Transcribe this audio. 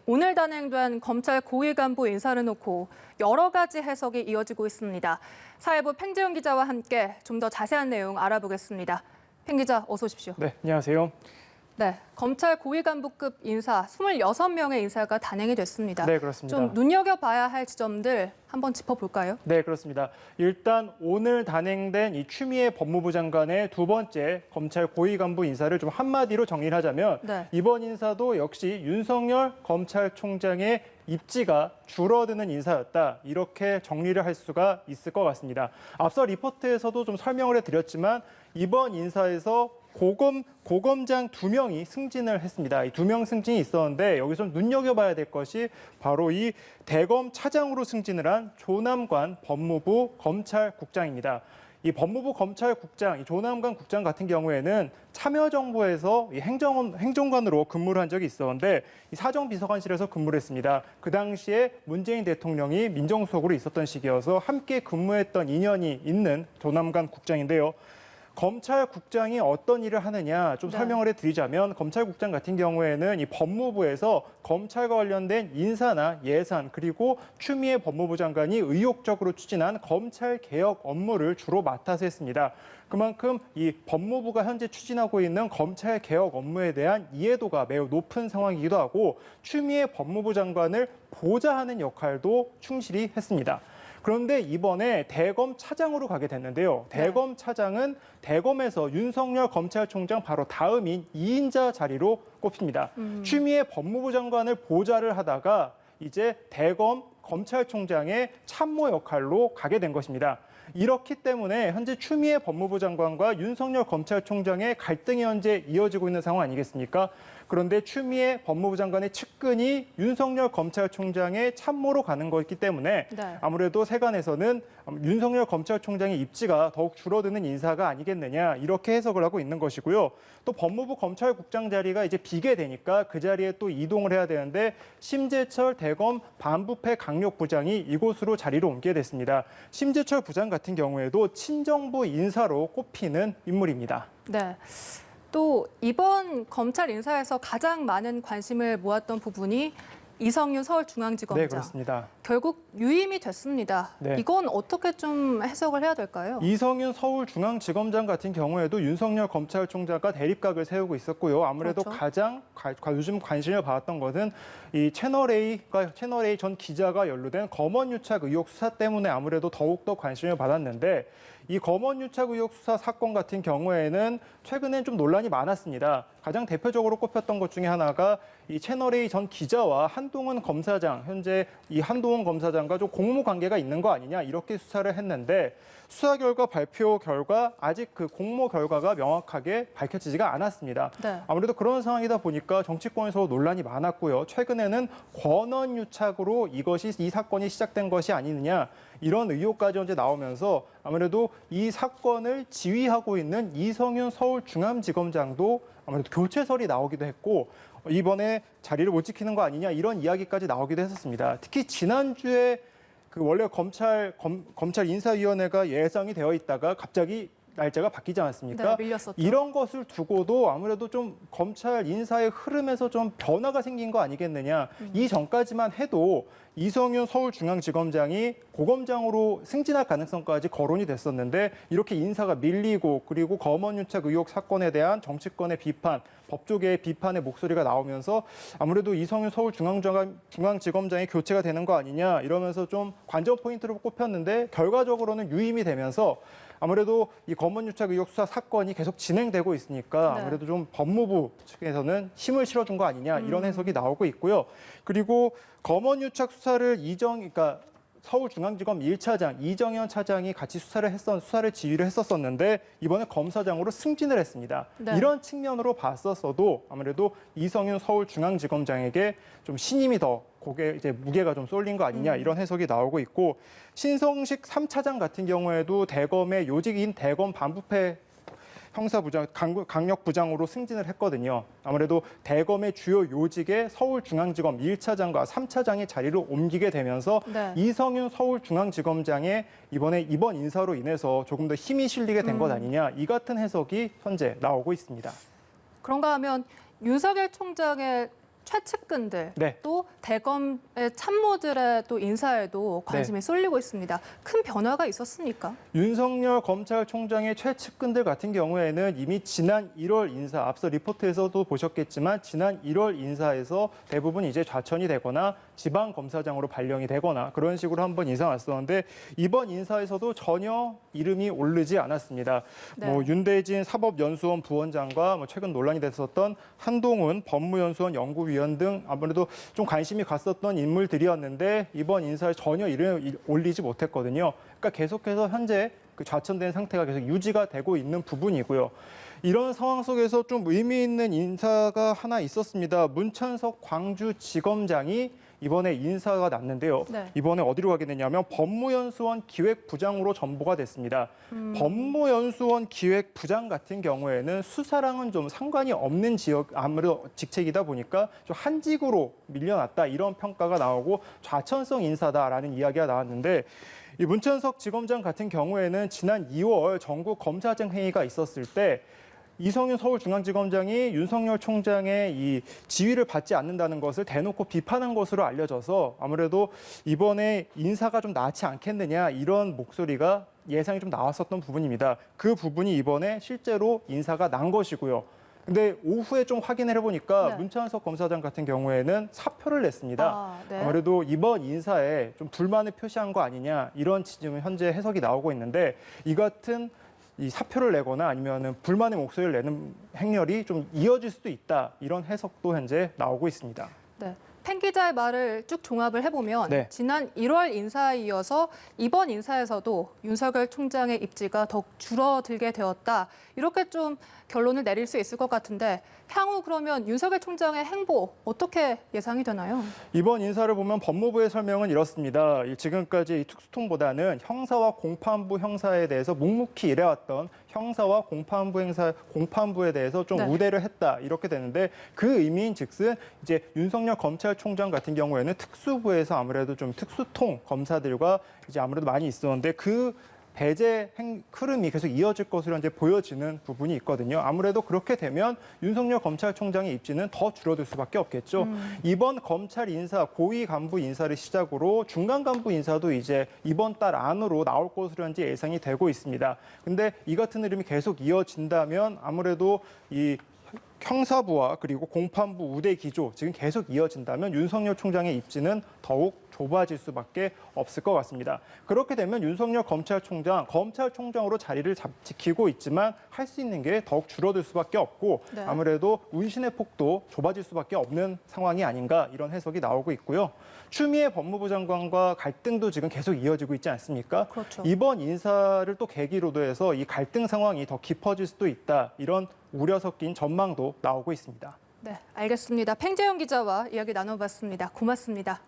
오늘 단행된 검찰 고위 간부 인사를 놓고 여러 가지 해석이 이어지고 있습니다. 사회부 팽재용 기자와 함께 좀 더 자세한 내용 알아보겠습니다. 팽 기자, 어서 오십시오. 네, 안녕하세요. 네, 검찰 고위 간부급 인사 26명의 인사가 단행이 됐습니다. 네, 그렇습니다. 좀 눈여겨봐야 할 지점들 한번 짚어볼까요? 네, 그렇습니다. 일단 오늘 단행된 이 추미애 법무부 장관의 두 번째 검찰 고위 간부 인사를 좀 한마디로 정리를 하자면 네. 이번 인사도 역시 윤석열 검찰총장의 입지가 줄어드는 인사였다. 이렇게 정리를 할 수가 있을 것 같습니다. 앞서 리포트에서도 좀 설명을 해드렸지만 이번 인사에서 고검장 2명이 승진을 했습니다. 이 2명 승진이 있었는데 여기서 좀 눈여겨봐야 될 것이 바로 이 대검 차장으로 승진을 한 조남관 법무부 검찰국장입니다. 이 법무부 검찰국장, 이 조남관 국장 같은 경우에는 참여정부에서 이 행정관으로 근무를 한 적이 있었는데 이 사정비서관실에서 근무를 했습니다. 그 당시에 문재인 대통령이 민정수석으로 있었던 시기여서 함께 근무했던 인연이 있는 조남관 국장인데요. 검찰국장이 어떤 일을 하느냐 좀 설명을 해드리자면 검찰국장 같은 경우에는 이 법무부에서 검찰과 관련된 인사나 예산 그리고 추미애 법무부 장관이 의욕적으로 추진한 검찰개혁 업무를 주로 맡아서 했습니다. 그만큼 이 법무부가 현재 추진하고 있는 검찰개혁 업무에 대한 이해도가 매우 높은 상황이기도 하고 추미애 법무부 장관을 보좌하는 역할도 충실히 했습니다. 그런데 이번에 대검 차장으로 가게 됐는데요. 대검 차장은 대검에서 윤석열 검찰총장 바로 다음인 2인자 자리로 꼽힙니다. 추미애 법무부 장관을 보좌를 하다가 이제 대검 검찰총장의 참모 역할로 가게 된 것입니다. 이렇기 때문에 현재 추미애 법무부 장관과 윤석열 검찰총장의 갈등이 현재 이어지고 있는 상황 아니겠습니까? 그런데 추미애 법무부 장관의 측근이 윤석열 검찰총장의 참모로 가는 거였기 때문에 아무래도 세간에서는 윤석열 검찰총장의 입지가 더욱 줄어드는 인사가 아니겠느냐 이렇게 해석을 하고 있는 것이고요. 또 법무부 검찰국장 자리가 이제 비게 되니까 그 자리에 또 이동을 해야 되는데 심재철 대검 반부패 강력부장이 이곳으로 자리를 옮기게 됐습니다. 심재철 부장 같은 경우에도 친정부 인사로 꼽히는 인물입니다. 네. 또 이번 검찰 인사에서 가장 많은 관심을 모았던 부분이 이성윤 서울중앙지검장. 네, 그렇습니다. 결국 유임이 됐습니다. 네. 이건 어떻게 좀 해석을 해야 될까요? 이성윤 서울중앙지검장 같은 경우에도 윤석열 검찰총장과 대립각을 세우고 있었고요. 아무래도 그렇죠. 가장 요즘 관심을 받았던 것은 이 채널A 전 기자가 연루된 검언유착 의혹 수사 때문에 아무래도 더욱더 관심을 받았는데 이 검언유착 의혹 수사 사건 같은 경우에는 최근엔 좀 논란이 많았습니다. 가장 대표적으로 꼽혔던 것 중에 하나가 이 채널A 전 기자와 한동훈 검사장, 현재 이 한동훈 검사장과 좀 공모 관계가 있는 거 아니냐 이렇게 수사를 했는데 수사 결과 발표 결과 아직 그 공모 결과가 명확하게 밝혀지지가 않았습니다. 네. 아무래도 그런 상황이다 보니까 정치권에서 논란이 많았고요. 최근에는 권언유착으로 이 사건이 시작된 것이 아니느냐 이런 의혹까지 현재 나오면서 아무래도 이 사건을 지휘하고 있는 이성윤 서울중앙지검장도 아무래도 교체설이 나오기도 했고 이번에 자리를 못 지키는 거 아니냐 이런 이야기까지 나오기도 했었습니다. 특히 지난주에 그 원래 검찰 인사위원회가 예상이 되어 있다가 갑자기 날짜가 바뀌지 않았습니까? 네, 밀렸었죠. 이런 것을 두고도 아무래도 좀 검찰 인사의 흐름에서 좀 변화가 생긴 거 아니겠느냐. 이전까지만 해도 이성윤 서울중앙지검장이 고검장으로 승진할 가능성까지 거론이 됐었는데 이렇게 인사가 밀리고 그리고 검언유착 의혹 사건에 대한 정치권의 비판, 법조계의 비판의 목소리가 나오면서 아무래도 이성윤 서울중앙지검장이 교체가 되는 거 아니냐 이러면서 좀 관전 포인트로 꼽혔는데 결과적으로는 유임이 되면서 아무래도 이 검언유착 의혹 수사 사건이 계속 진행되고 있으니까 아무래도 좀 법무부 측에서는 힘을 실어준 거 아니냐 이런 해석이 나오고 있고요. 그리고 검언유착 수사를 그러니까 서울중앙지검 1차장 이정현 차장이 같이 수사를 지휘를 했었었는데 이번에 검사장으로 승진을 했습니다. 네. 이런 측면으로 봤었어도 아무래도 이성윤 서울중앙지검장에게 좀 신임이 더 무게가 좀 쏠린 거 아니냐 이런 해석이 나오고 있고 신성식 3차장 같은 경우에도 대검의 요직인 대검 반부패 형사부장, 강력부장으로 승진을 했거든요. 아무래도 대검의 주요 요직에 서울중앙지검 1차장과 3차장의 자리를 옮기게 되면서 이성윤 서울중앙지검장의 이번 인사로 인해서 조금 더 힘이 실리게 된 것 아니냐 이 같은 해석이 현재 나오고 있습니다. 그런가 하면 윤석열 총장의 최측근들 또 대검의 참모들의 또 인사에도 관심이 쏠리고 있습니다. 큰 변화가 있었습니까? 윤석열 검찰총장의 최측근들 같은 경우에는 이미 지난 1월 인사, 앞서 리포트에서도 보셨겠지만 지난 1월 인사에서 대부분 이제 좌천이 되거나 지방검사장으로 발령이 되거나 그런 식으로 한번 인사 왔었는데 이번 인사에서도 전혀 이름이 오르지 않았습니다. 네. 윤대진 사법연수원 부원장과 최근 논란이 됐었던 한동훈 법무연수원 연구위원 등 아무래도 좀 관심이 갔었던 인물들이었는데 이번 인사에 전혀 이름을 올리지 못했거든요. 그러니까 계속해서 현재 그 좌천된 상태가 계속 유지가 되고 있는 부분이고요. 이런 상황 속에서 좀 의미 있는 인사가 하나 있었습니다. 문찬석 광주지검장이 이번에 인사가 났는데요. 네. 이번에 어디로 가게 됐냐면 법무연수원 기획부장으로 전보가 됐습니다. 법무연수원 기획부장 같은 경우에는 수사랑은 좀 상관이 없는 지역 아무래도 직책이다 보니까 좀 한직으로 밀려났다 이런 평가가 나오고 좌천성 인사다라는 이야기가 나왔는데 이 문찬석 지검장 같은 경우에는 지난 2월 전국 검사장 회의가 있었을 때 이성윤 서울중앙지검장이 윤석열 총장의 이 지휘를 받지 않는다는 것을 대놓고 비판한 것으로 알려져서 아무래도 이번에 인사가 좀 나지 않겠느냐 이런 목소리가 예상이 좀 나왔었던 부분입니다. 그 부분이 이번에 실제로 인사가 난 것이고요. 근데 오후에 좀 확인을 해보니까 네. 문찬석 검사장 같은 경우에는 사표를 냈습니다. 네. 아무래도 이번 인사에 좀 불만을 표시한 거 아니냐 이런 지금 현재 해석이 나오고 있는데 이 같은 이 사표를 내거나 아니면 불만의 목소리를 내는 행렬이 좀 이어질 수도 있다 이런 해석도 현재 나오고 있습니다. 네. 팬 기자의 말을 쭉 종합을 해보면 네. 지난 1월 인사에 이어서 이번 인사에서도 윤석열 총장의 입지가 더욱 줄어들게 되었다. 이렇게 좀 결론을 내릴 수 있을 것 같은데 향후 그러면 윤석열 총장의 행보 어떻게 예상이 되나요? 이번 인사를 보면 법무부의 설명은 이렇습니다. 지금까지 특수통보다는 형사와 공판부 형사에 대해서 묵묵히 일해왔던 형사와 공판부에 대해서 좀 네. 우대를 했다 이렇게 되는데 그 의미인즉슨 이제 윤석열 검찰총장 같은 경우에는 특수부에서 아무래도 좀 특수통 검사들과 이제 아무래도 많이 있었는데 그 배제 흐름이 계속 이어질 것으로 이제 보여지는 부분이 있거든요. 아무래도 그렇게 되면 윤석열 검찰총장의 입지는 더 줄어들 수밖에 없겠죠. 이번 검찰 인사, 고위 간부 인사를 시작으로 중간 간부 인사도 이제 이번 달 안으로 나올 것으로 현재 예상이 되고 있습니다. 근데 이 같은 흐름이 계속 이어진다면 아무래도 이 형사부와 그리고 공판부 우대 기조 지금 계속 이어진다면 윤석열 총장의 입지는 더욱 좁아질 수밖에 없을 것 같습니다. 그렇게 되면 윤석열 검찰총장으로 자리를 지키고 있지만 할 수 있는 게 더욱 줄어들 수밖에 없고 네. 아무래도 운신의 폭도 좁아질 수밖에 없는 상황이 아닌가 이런 해석이 나오고 있고요. 추미애 법무부 장관과 갈등도 지금 계속 이어지고 있지 않습니까? 그렇죠. 이번 인사를 또 계기로도 해서 이 갈등 상황이 더 깊어질 수도 있다. 이런 우려 섞인 전망도 나오고 있습니다. 네, 알겠습니다. 팽재영 기자와 이야기 나눠봤습니다. 고맙습니다.